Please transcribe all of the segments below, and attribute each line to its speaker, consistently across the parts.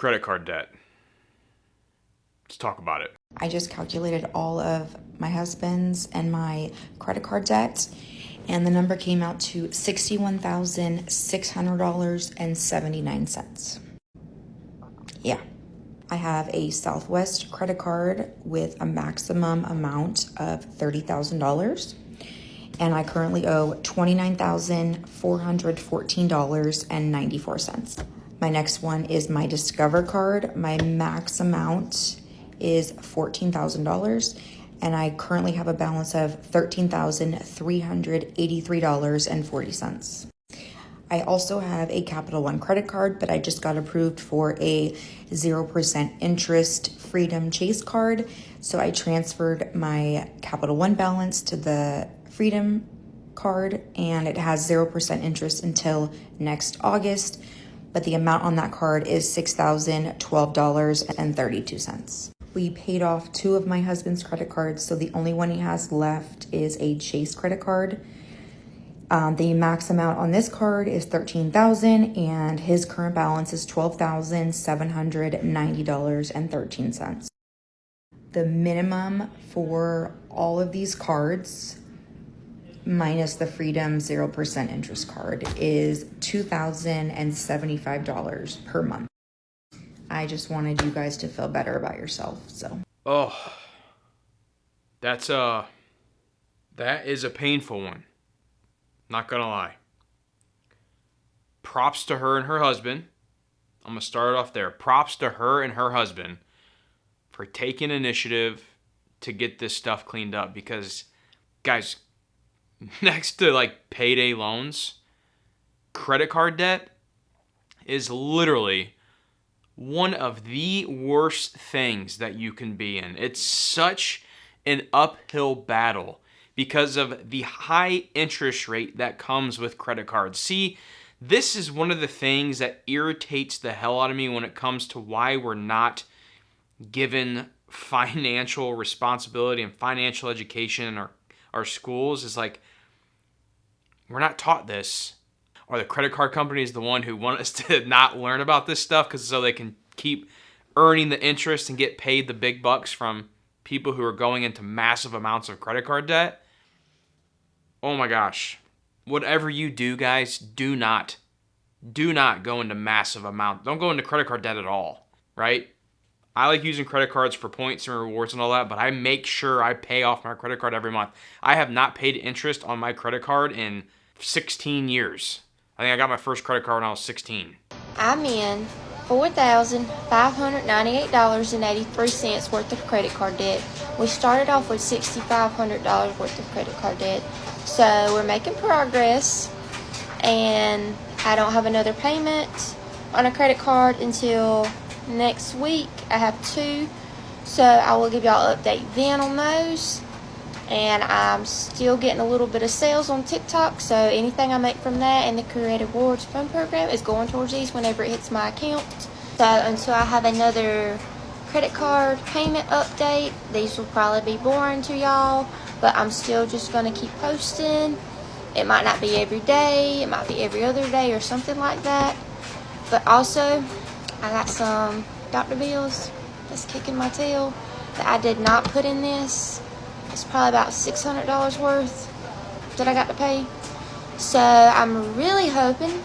Speaker 1: Credit card debt. Let's talk about it.
Speaker 2: I just calculated all of my husband's and my credit card debt, and the number came out to $61,600.79. Yeah. I have a Southwest credit card with a maximum amount of $30,000, and I currently owe $29,414.94. My next one is my Discover card. My max amount is $14,000, and I currently have a balance of $13,383.40. I also have a Capital One credit card, but I just got approved for a 0% interest Freedom Chase card. So I transferred my Capital One balance to the Freedom card, and it has 0% interest until next August. But the amount on that card is $6,012.32. We paid off 2 of my husband's credit cards, so the only one he has left is a Chase credit card. The max amount on this card is $13,000, and his current balance is $12,790.13. The minimum for all of these cards, minus the Freedom 0% interest card, is $2,075 per month. I just wanted you guys to feel better about yourself, so.
Speaker 1: Oh, that is a painful one. Not gonna lie. Props to her and her husband. I'm gonna start off there. Props to her and her husband for taking initiative to get this stuff cleaned up, because, guys, next to like payday loans, credit card debt is literally one of the worst things that you can be in. It's such an uphill battle because of the high interest rate that comes with credit cards. See, this is one of the things that irritates the hell out of me when it comes to why we're not given financial responsibility and financial education in our schools. Is like, we're not taught this. Or the credit card companies the one who want us to not learn about this stuff because so they can keep earning the interest and get paid the big bucks from people who are going into massive amounts of credit card debt. Oh my gosh. Whatever you do, guys, do not go into massive amounts. Don't go into credit card debt at all, right? I like using credit cards for points and rewards and all that, but I make sure I pay off my credit card every month. I have not paid interest on my credit card in 16 years. I think I got my first credit card when I was 16.
Speaker 3: I'm in $4,598.83 worth of credit card debt. We started off with $6,500 worth of credit card debt. So we're making progress, and I don't have another payment on a credit card until next week. I have 2, so I will give y'all an update then on those. And I'm still getting a little bit of sales on TikTok, so anything I make from that and the Creative Rewards Fund Program is going towards these whenever it hits my account. So until I have another credit card payment update, these will probably be boring to y'all, but I'm still just going to keep posting. It might not be every day, it might be every other day or something like that. But also, I got some doctor bills that's kicking my tail that I did not put in this. It's probably about $600 worth that I got to pay. So I'm really hoping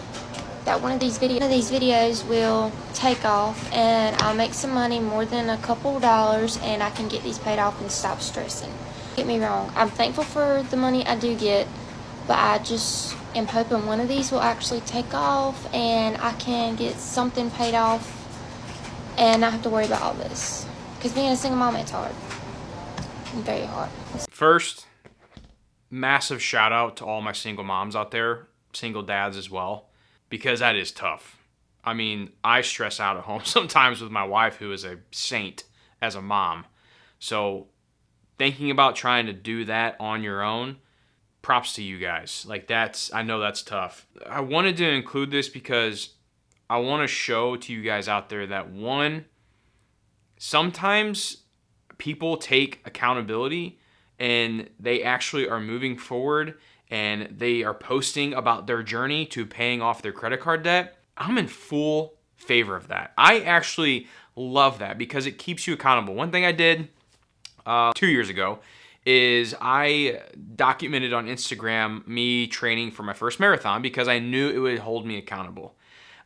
Speaker 3: that one of these videos will take off and I'll make some money, more than a couple dollars, and I can get these paid off and stop stressing. Don't get me wrong, I'm thankful for the money I do get, but I just am hoping one of these will actually take off and I can get something paid off and not have to worry about all this. Because being a single mom, it's hard. Very hard.
Speaker 1: First, massive shout out to all my single moms out there, single dads as well, because that is tough. I mean, I stress out at home sometimes with my wife, who is a saint as a mom. So thinking about trying to do that on your own, props to you guys. Like, I know that's tough. I wanted to include this because I want to show to you guys out there that, one, sometimes people take accountability and they actually are moving forward and they are posting about their journey to paying off their credit card debt. I'm in full favor of that. I actually love that because it keeps you accountable. One thing I did 2 years ago is I documented on Instagram me training for my first marathon because I knew it would hold me accountable.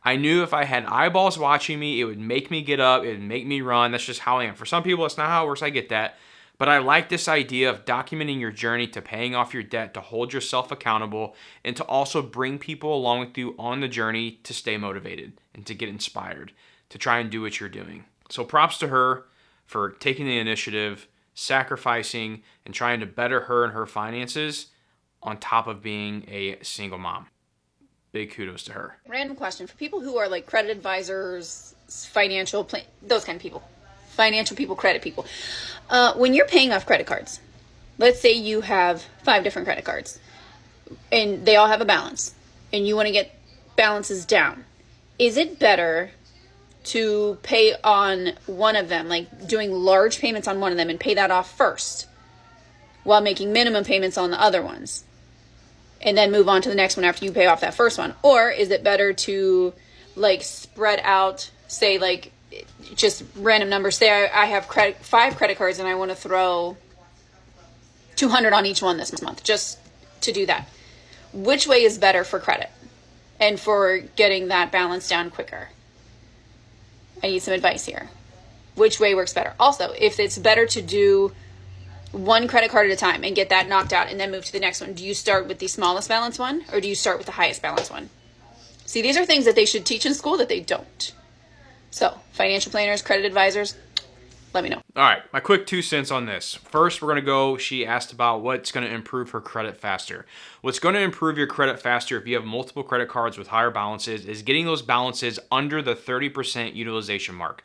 Speaker 1: I knew if I had eyeballs watching me, it would make me get up, it would make me run. That's just how I am. For some people, it's not how it works. I get that. But I like this idea of documenting your journey to paying off your debt, to hold yourself accountable, and to also bring people along with you on the journey to stay motivated and to get inspired, to try and do what you're doing. So props to her for taking the initiative, sacrificing, and trying to better her and her finances on top of being a single mom. Big kudos to her.
Speaker 4: Random question for people who are like credit advisors, those kind of people, financial people, credit people. When you're paying off credit cards, let's say you have 5 different credit cards and they all have a balance and you want to get balances down. Is it better to pay on one of them, like doing large payments on one of them and pay that off first while making minimum payments on the other ones? And then move on to the next one after you pay off that first one? Or is it better to like spread out, say like just random numbers, say I have 5 credit cards and I want to throw $200 on each one this month just to do that? Which way is better for credit and for getting that balance down quicker? I need some advice here. Which way works better? Also, if it's better to do one credit card at a time and get that knocked out and then move to the next one, do you start with the smallest balance one or do you start with the highest balance one? See, these are things that they should teach in school that they don't. So, financial planners, credit advisors, let me know.
Speaker 1: All right, my quick 2 cents on this. First, we're going to go, she asked about what's going to improve her credit faster. What's going to improve your credit faster if you have multiple credit cards with higher balances is getting those balances under the 30% utilization mark.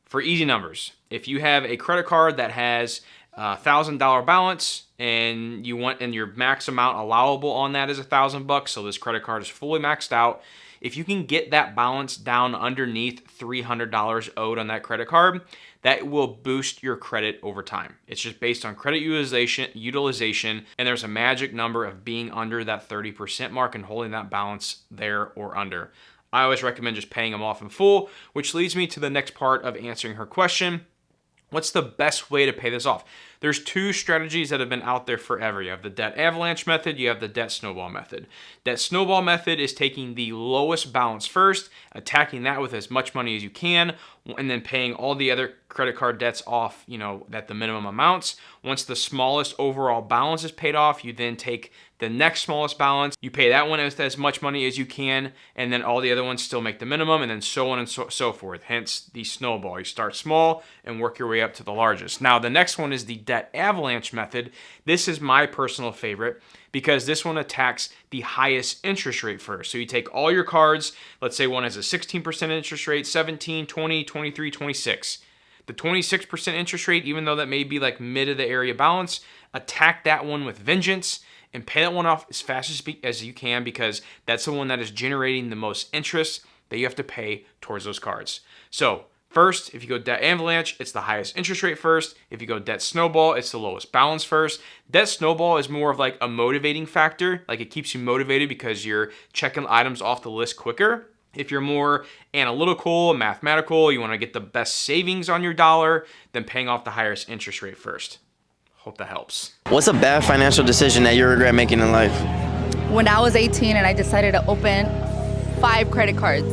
Speaker 1: For easy numbers, if you have a credit card that has $1,000 balance and your max amount allowable on that is $1,000, so this credit card is fully maxed out. If you can get that balance down underneath $300 owed on that credit card, that will boost your credit over time. It's just based on credit utilization, and there's a magic number of being under that 30% mark and holding that balance there or under. I always recommend just paying them off in full, which leads me to the next part of answering her question. What's the best way to pay this off? There's 2 strategies that have been out there forever. You have the debt avalanche method, you have the debt snowball method. Debt snowball method is taking the lowest balance first, attacking that with as much money as you can, and then paying all the other credit card debts off, at the minimum amounts. Once the smallest overall balance is paid off, you then take the next smallest balance, you pay that one with as much money as you can, and then all the other ones still make the minimum, and then so on and so forth. Hence the snowball. You start small and work your way up to the largest. Now, the next one is the debt avalanche method. This is my personal favorite because this one attacks the highest interest rate first. So you take all your cards, let's say one has a 16% interest rate, 17, 20, 23, 26. The 26% interest rate, even though that may be like mid of the area balance, attack that one with vengeance and pay that one off as fast as you can because that's the one that is generating the most interest that you have to pay towards those cards. So first, if you go debt avalanche, it's the highest interest rate first. If you go debt snowball, it's the lowest balance first. Debt snowball is more of like a motivating factor. Like it keeps you motivated because you're checking items off the list quicker. If you're more analytical, mathematical, you want to get the best savings on your dollar, then paying off the highest interest rate first. Hope that helps.
Speaker 5: What's a bad financial decision that you regret making in life?
Speaker 6: When I was 18 and I decided to open 5 credit cards,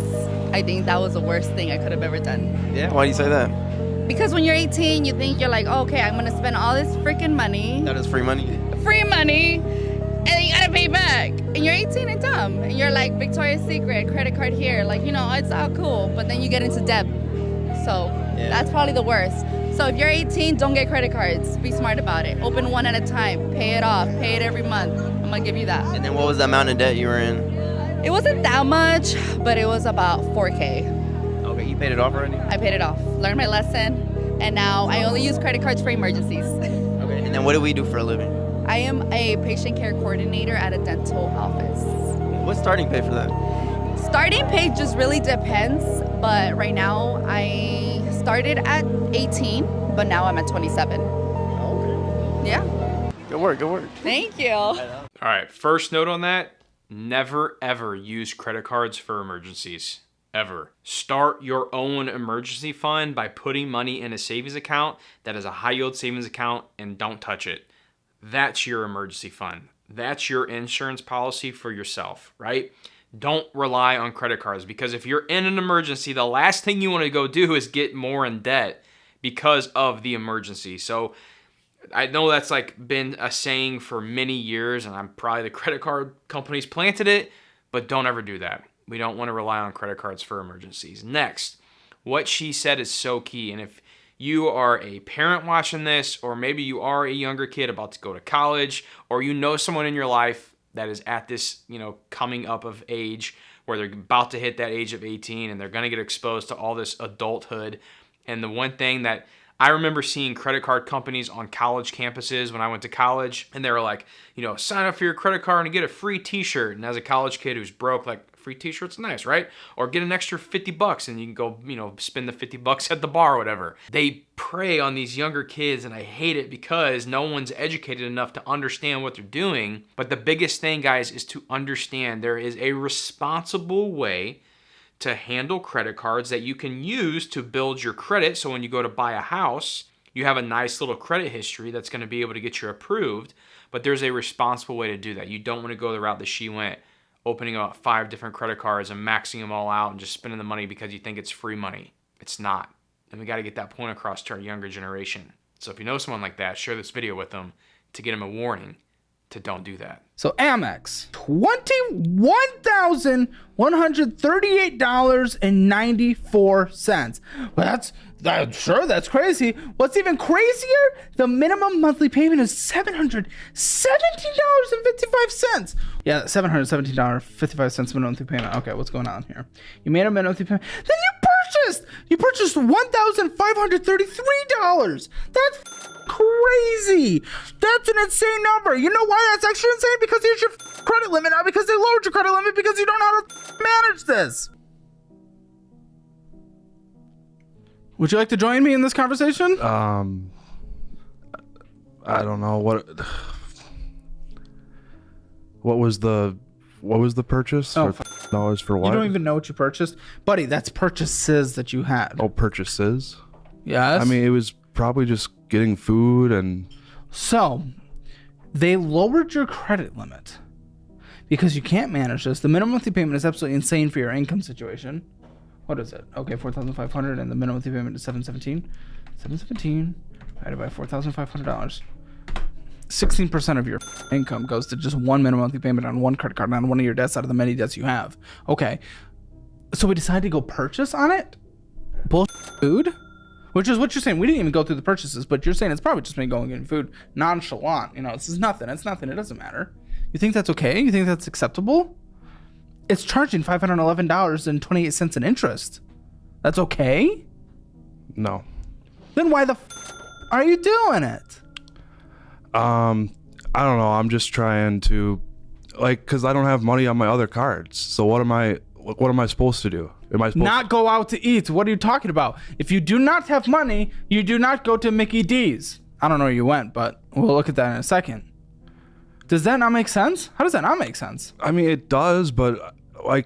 Speaker 6: I think that was the worst thing I could have ever done.
Speaker 5: Yeah, why do you say that?
Speaker 6: Because when you're 18, you think you're like, oh, okay, I'm gonna spend all this freaking money.
Speaker 5: That is free money.
Speaker 6: Free money, and then you gotta pay back. And you're 18 and dumb. And you're like, Victoria's Secret, credit card here. Like, it's all cool. But then you get into debt. So that's probably the worst. So if you're 18, don't get credit cards. Be smart about it. Open one at a time. Pay it off. Pay it every month. I'm gonna give you that.
Speaker 5: And then what was the amount of debt you were in?
Speaker 6: It wasn't that much, but it was about $4K.
Speaker 5: Okay, you paid it off already?
Speaker 6: I paid it off. Learned my lesson. And now I only use credit cards for emergencies.
Speaker 5: Okay, and then what do we do for a living?
Speaker 6: I am a patient care coordinator at a dental office.
Speaker 5: What's starting pay for that?
Speaker 6: Starting pay just really depends, but right now I started at 18, but now I'm at 27.
Speaker 5: Okay.
Speaker 6: Yeah.
Speaker 5: Good work, good work.
Speaker 6: Thank you.
Speaker 1: All right, first note on that, never ever use credit cards for emergencies. ever. Start your own emergency fund by putting money in a savings account that is a high yield savings account, and don't touch it. That's your emergency fund. That's your insurance policy for yourself, right? Don't rely on credit cards, because if you're in an emergency, the last thing you want to go do is get more in debt because of the emergency. So I know that's like been a saying for many years, and I'm probably the credit card companies planted it, but don't ever do that. We don't want to rely on credit cards for emergencies. Next, what she said is so key. And if you are a parent watching this, or maybe you are a younger kid about to go to college, or you know someone in your life that is at this, coming up of age where they're about to hit that age of 18 and they're going to get exposed to all this adulthood. And the one thing that I remember seeing credit card companies on college campuses when I went to college, and they were like, sign up for your credit card and get a free t-shirt. And as a college kid who's broke, like, free t-shirt's nice, right? Or get an extra $50 and you can go, spend the $50 at the bar or whatever. They prey on these younger kids, and I hate it because no one's educated enough to understand what they're doing. But the biggest thing, guys, is to understand there is a responsible way to handle credit cards that you can use to build your credit. So when you go to buy a house, you have a nice little credit history that's going to be able to get you approved. But there's a responsible way to do that. You don't want to go the route that she went, opening up 5 different credit cards and maxing them all out and just spending the money because you think it's free money. It's not. And we got to get that point across to our younger generation. So if you know someone like that, share this video with them to get them a warning to don't do that.
Speaker 7: So Amex, $21,138.94. Well, that's crazy. What's even crazier? The minimum monthly payment is $717.55. Yeah, $717.55 minimum monthly payment. Okay, what's going on here? You made a minimum monthly payment. Then you purchased $1,533. That's crazy. That's an insane number. You know why that's actually insane? Because here's your credit limit now, because they lowered your credit limit because you don't know how to manage this. Would you like to join me in this conversation?
Speaker 8: I don't know what was the purchase?
Speaker 7: Oh,
Speaker 8: dollars for what?
Speaker 7: You don't even know what you purchased, buddy. That's purchases that you had.
Speaker 8: Oh, purchases.
Speaker 7: Yes.
Speaker 8: I mean, it was probably just getting food and.
Speaker 7: So, they lowered your credit limit because you can't manage this. The minimum monthly payment is absolutely insane for your income situation. What is it? Okay, $4,500, and the minimum monthly payment is $717. $717 divided by $4,500. 16% of your income goes to just one minimum monthly payment on one credit card, on one of your debts out of the many debts you have. Okay, so we decided to go purchase on it? Food? Which is what you're saying. We didn't even go through the purchases, but you're saying it's probably just me going and getting food. Nonchalant. This is nothing. It's nothing. It doesn't matter. You think that's okay? You think that's acceptable? It's charging $511.28 in interest. That's okay?
Speaker 8: No.
Speaker 7: Then why the are you doing it?
Speaker 8: I don't know. I'm just trying to, because I don't have money on my other cards. So what am I supposed to do? Am I supposed
Speaker 7: not go out to eat? What are you talking about? If you do not have money, you do not go to Mickey D's. I don't know where you went, but we'll look at that in a second. Does that not make sense? How does that not make sense?
Speaker 8: I mean, it does, but I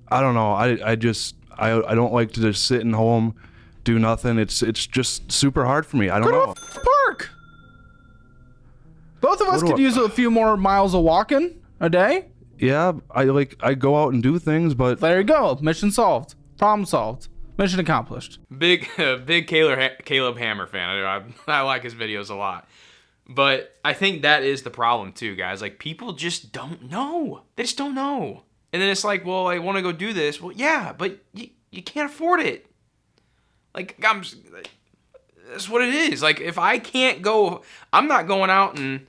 Speaker 8: don't know. I don't like to just sit in home, do nothing. It's just super hard for me. I don't know.
Speaker 7: Go to a park. Both of us could use a few more miles of walking a day.
Speaker 8: Yeah, I go out and do things, but
Speaker 7: there you go. Mission solved. Problem solved. Mission accomplished.
Speaker 1: Big Caleb Hammer fan. I like his videos a lot. But I think that is the problem too, guys. People just don't know. They just don't know. And then it's like, well, I want to go do this. Well, yeah, but you can't afford it. That's what it is. If I can't go, I'm not going out and,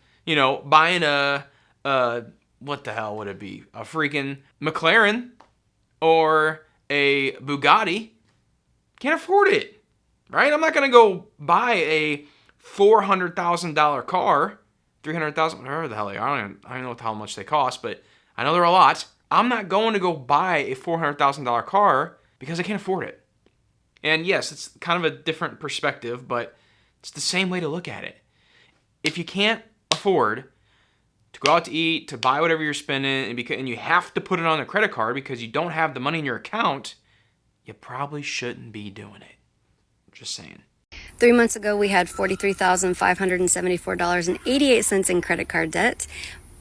Speaker 1: buying a what the hell would it be? A freaking McLaren or a Bugatti. Can't afford it, right? I'm not going to go buy a $400,000 car, $300,000, whatever the hell they are. I don't even know how much they cost, but I know they're a lot. I'm not going to go buy a $400,000 car because I can't afford it. And yes, it's kind of a different perspective, but it's the same way to look at it. If you can't afford to go out to eat, to buy whatever you're spending, and you have to put it on a credit card because you don't have the money in your account, you probably shouldn't be doing it. Just saying.
Speaker 9: 3 months ago, we had $43,574.88 in credit card debt,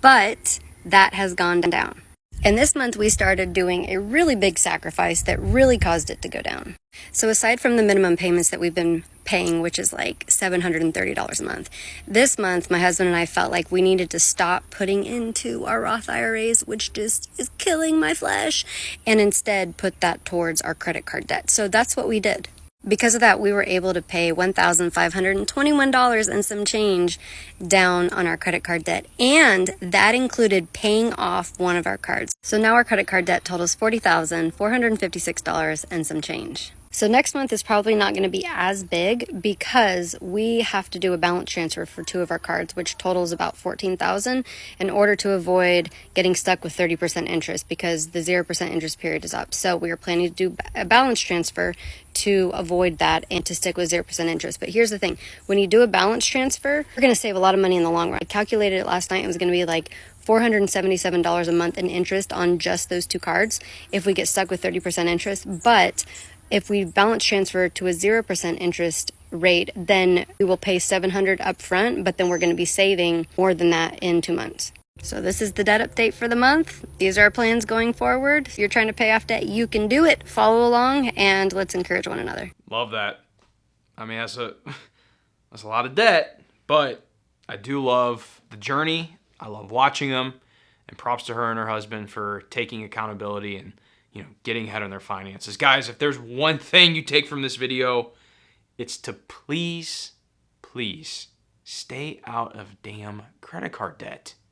Speaker 9: but that has gone down. And this month, we started doing a really big sacrifice that really caused it to go down. So aside from the minimum payments that we've been paying, which is like $730 a month, this month, my husband and I felt like we needed to stop putting into our Roth IRAs, which just is killing my flesh, and instead put that towards our credit card debt. So that's what we did. Because of that, we were able to pay $1,521 and some change down on our credit card debt. And that included paying off one of our cards. So now our credit card debt totals $40,456 and some change. So next month is probably not going to be as big because we have to do a balance transfer for 2 of our cards, which totals about $14,000 in order to avoid getting stuck with 30% interest because the 0% interest period is up. So we are planning to do a balance transfer to avoid that and to stick with 0% interest. But here's the thing. When you do a balance transfer, you're going to save a lot of money in the long run. I calculated it last night. It was going to be like $477 a month in interest on just those 2 cards if we get stuck with 30% interest. But if we balance transfer to a 0% interest rate, then we will pay $700 up front, but then we're going to be saving more than that in 2 months. So this is the debt update for the month. These are our plans going forward. If you're trying to pay off debt, you can do it. Follow along, and let's encourage one another.
Speaker 1: Love that. I mean, that's a lot of debt, but I do love the journey. I love watching them, and props to her and her husband for taking accountability and getting ahead on their finances. Guys, if there's one thing you take from this video, it's to please stay out of damn credit card debt.